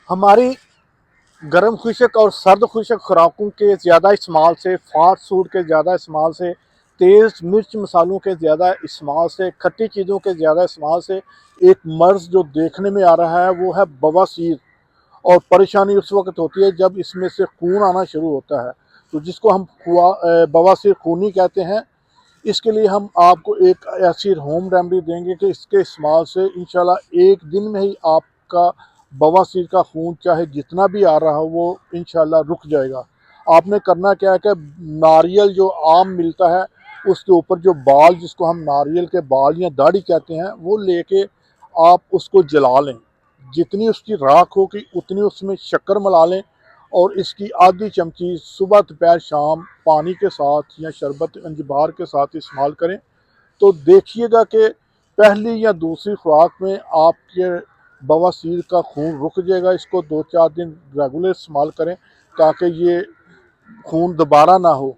ہماری گرم خشک اور سرد خشک خوراکوں کے زیادہ استعمال سے، فاسٹ فوڈ کے زیادہ استعمال سے، تیز مرچ مسالوں کے زیادہ استعمال سے، کھٹی چیزوں کے زیادہ استعمال سے ایک مرض جو دیکھنے میں آ رہا ہے وہ ہے بواسیر۔ اور پریشانی اس وقت ہوتی ہے جب اس میں سے خون آنا شروع ہوتا ہے، تو جس کو ہم بواسیر خونی کہتے ہیں۔ اس کے لیے ہم آپ کو ایک ایسی ہوم ریمیڈی دیں گے کہ اس کے استعمال سے انشاءاللہ ایک دن میں ہی آپ کا بواسیر کا خون چاہے جتنا بھی آ رہا ہو وہ انشاءاللہ رک جائے گا۔ آپ نے کرنا کیا ہے کہ ناریل جو عام ملتا ہے اس کے اوپر جو بال، جس کو ہم ناریل کے بال یا داڑھی کہتے ہیں، وہ لے کے آپ اس کو جلا لیں۔ جتنی اس کی راکھ ہوگی اتنی اس میں شکر ملا لیں، اور اس کی آدھی چمچی صبح دوپہر شام پانی کے ساتھ یا شربت انجبار کے ساتھ استعمال کریں، تو دیکھیے گا کہ پہلی یا دوسری خوراک میں آپ کے بواسیر کا خون رک جائے گا۔ اس کو 2-4 دن ریگولر استعمال کریں تاکہ یہ خون دوبارہ نہ ہو۔